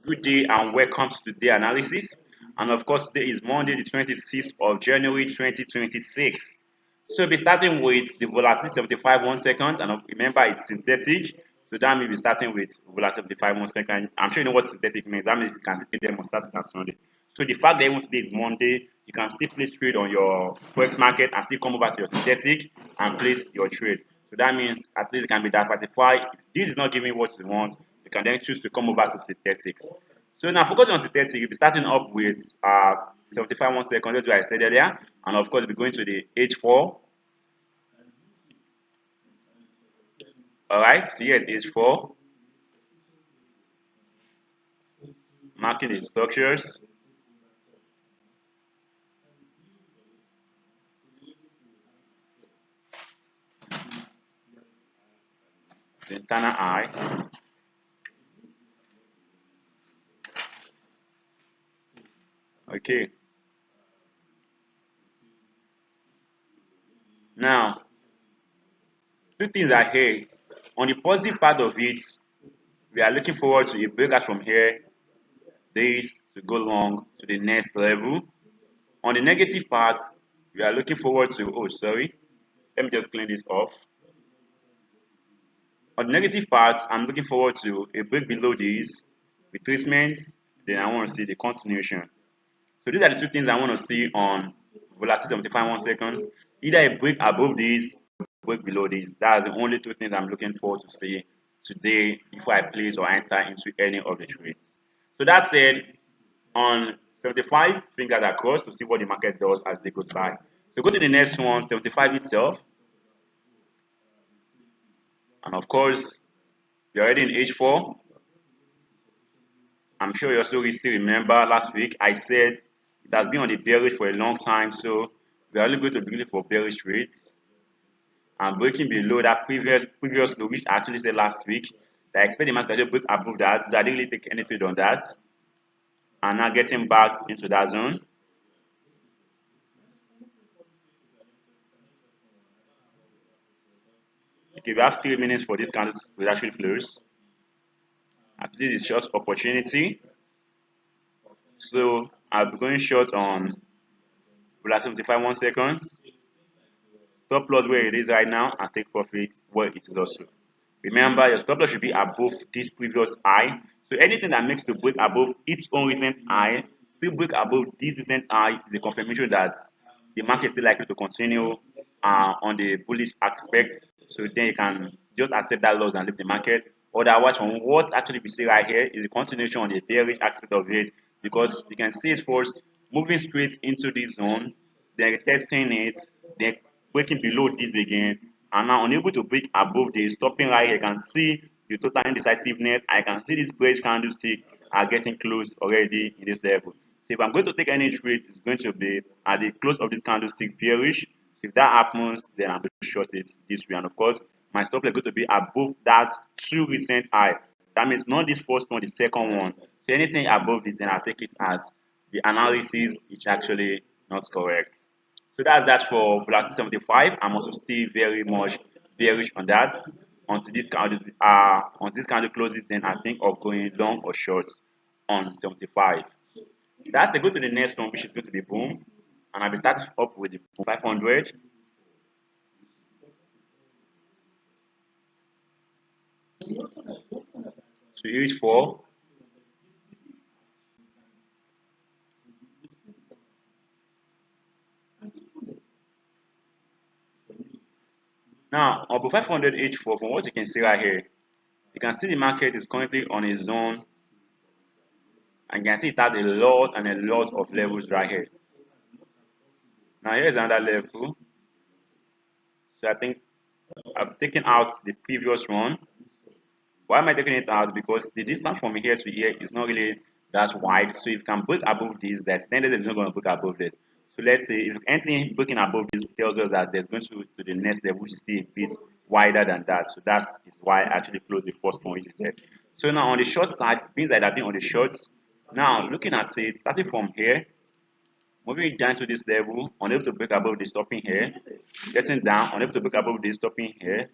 Good day and welcome to today's analysis. And of course, today is Monday, the 26th of January 2026. So we'll be starting with the volatility 75 1 seconds. And remember, it's synthetic. So that means we'll be starting with volatility 75 1 second. I'm sure you know what synthetic means. That means you can see them on Saturday and Sunday. So the fact that even today is Monday, you can still place trade on your forex market and still come over to your synthetic and place your trade. So that means at least it can be diversified. If this is not giving what you want, you can then choose to come over to synthetics. So now focusing on synthetic, you'll be starting up with 75 1 second, that's what I said earlier. And of course, we'll be going to the H4. Alright, so here's H4. Marking the structures. The internal eye. Okay. Now, two things are here. On the positive part of it, we are looking forward to a breakout from here, this to go long to the next level. On the negative part, we are looking forward to, oh, sorry, let me just clean this off. On the negative part, I'm looking forward to a break below this, retracements, then I want to see the continuation. So these are the two things I want to see on volatility 75 1 seconds. Either a break above this, break below this. That's the only two things I'm looking forward to see today before I place or enter into any of the trades. So that said, on 75, fingers are crossed to see what the market does as they goes by. So go to the next one, 75 itself. And of course, you're already in H4. I'm sure you also still remember last week I said it has been on the bearish for a long time, so we are only going to be looking for bearish rates and breaking below that previous low, which I actually said last week. I expect the market to break above that, so I didn't really take any trade on that. And now getting back into that zone. Okay, we have 3 minutes for this candle to actually close. At least it's short opportunity. So I'll be going short on plus 75 1 seconds. Stop loss where it is right now and take profit where it is also. Remember, your stop loss should be above this previous high. So anything that makes to break above its own recent high, still break above this recent high, is a confirmation that the market is still likely to continue on the bullish aspect. So then you can just accept that loss and leave the market. Otherwise, from what actually we see right here is a continuation on the bearish aspect of it, because you can see it first moving straight into this zone, then testing it, then breaking below this again, and now unable to break above this, stopping right here. You can see the total indecisiveness. I can see this bearish candlestick are getting closed already in this level. So if I'm going to take any trade, it's going to be at the close of this candlestick bearish. If that happens, then I'm going to short it this way. And of course, my stop loss is going to be above that two recent high. That means not this first one, the second one. So anything above this, then I take it as the analysis is actually not correct. So that's that for volatility 75. I'm also still very much bearish on that until this candle closes. Then I think of going long or short on 75. That's the go to the next one, which is going to the boom, and I'll be starting up with the 500. To H4. Now, above 500 H4, from what you can see right here, you can see the market is currently on a zone, and you can see it has a lot and a lot of levels right here. Now, here's another level. So I think I've taken out the previous one. Why am I taking it out? Because the distance from here to here is not really that wide. So if you can break above this, the extended is not going to break above this. So let's say if anything breaking above this tells us that there's going to the next level, which is still a bit wider than that. So that is why I actually closed the first one, which is there. So now on the short side, means that I've been on the shorts. Now looking at it, starting from here, moving down to this level, unable to break above the stopping here, getting down, unable to break above this stopping here,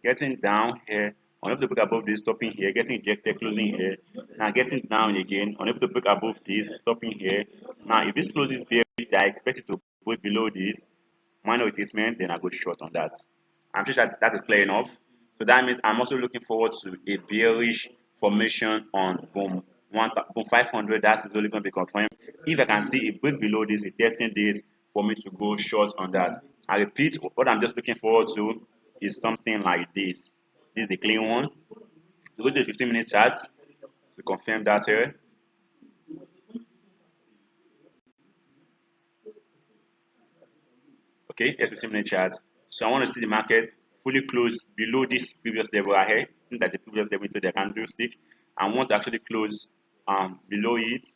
getting down here, Unable to break above this, stopping here, getting rejected, closing here. Now getting down again. Unable to break above this, stopping here. Now if this closes bearish, I expect it to break below this minor retracement, then I go short on that. I'm sure that is clear enough. So that means I'm also looking forward to a bearish formation on boom 500. That is only going to be confirmed if I can see a break below this, a testing this for me to go short on that. I repeat, what I'm just looking forward to is something like this. This is the clean one. So go to the 15-minute chart to confirm that here. Okay, here's 15-minute chart. So I want to see the market fully close below this previous level ahead. I think that the previous level into the candlestick. I want to actually close below it,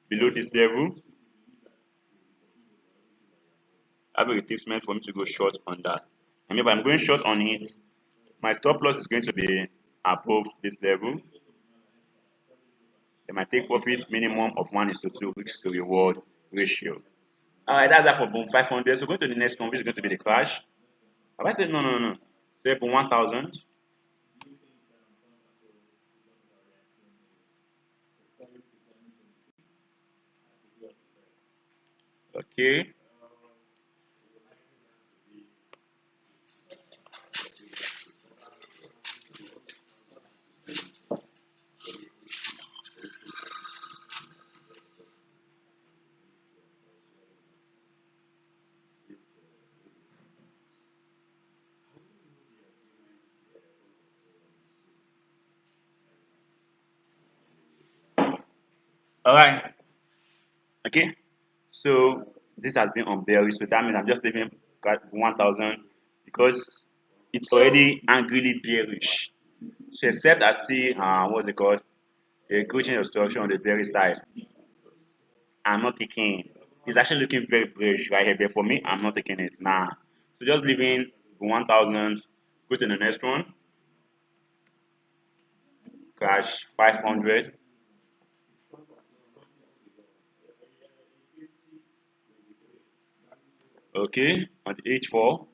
below this level. I have a retracement for me to go short on that. And if I'm going short on it, my stop loss is going to be above this level. Then my take profit minimum of 1:2, which is the reward ratio. Alright, that's that for boom 500. So going to the next one, which is going to be the crash. Have I said no? Say boom 1000. Okay. Alright. Okay. So this has been on bearish. So that means I'm just leaving 1000 because it's already angrily bearish. So except I see what's it called? A good change of structure on the bearish side. I'm not taking. It's actually looking very bearish right here, but for me, I'm not taking it. Nah. So just leaving 1000. Go to the next one. Crash 500. Okay. On the H4.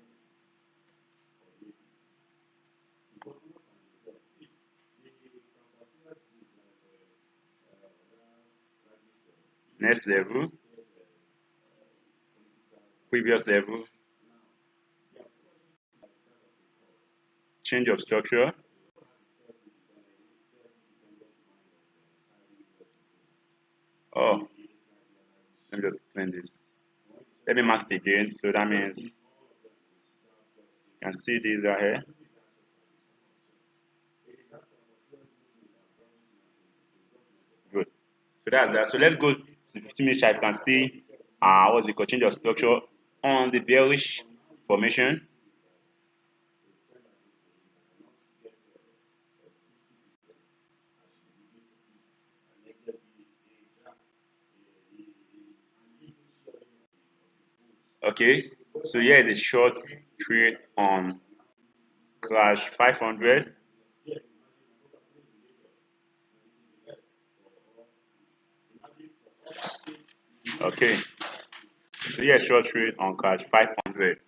Next level. Previous level. Change of structure. Oh, let me just clean this. Let me mark it again. So that means you can see this right here. Good. So that's that. So let's go to the 15-minute chart. You can see what's the change of structure on the bearish formation. Okay. So here is a short trade on crash 500. Okay. So here short trade on crash 500.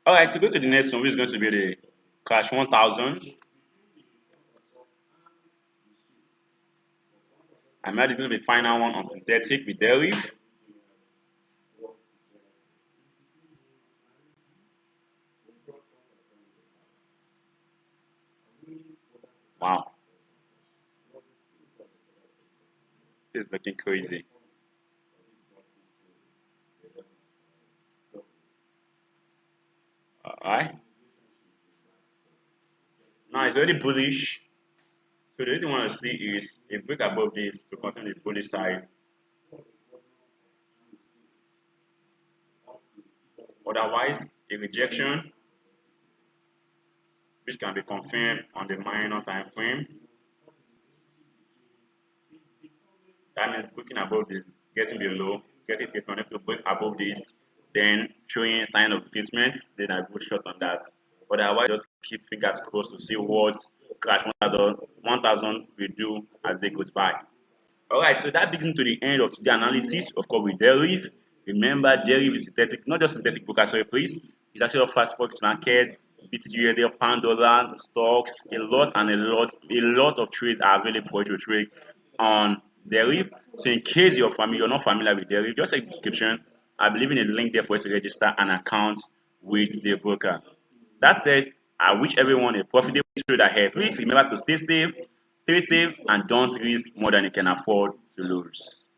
All right. To go to the next one, which is going to be the crash 1000. I'm ready to do the final one on synthetic with Deriv. Wow. This is looking crazy. All right. Now it's already bullish. So the only thing I want to see is a break above this to continue the bullish side. Otherwise, a rejection, which can be confirmed on the minor time frame. That means breaking above this, getting below, getting placement to break above this, then showing sign of retracement, then I put short on that. Otherwise, just keep fingers crossed to see what crash 1000 will do as they goes by. All right, so that brings me to the end of today's analysis. Of course, with Deriv. Remember, Deriv is synthetic, not just synthetic broker, sorry, please, It's actually a fast forex market. BTG, pound dollar, stocks, a lot of trades are available for you to trade on Deriv. So in case you're not familiar with Deriv, just check the description. I believe in a link there for you to register an account with the broker. That said, I wish everyone a profitable trade ahead. Please remember to stay safe, and don't risk more than you can afford to lose.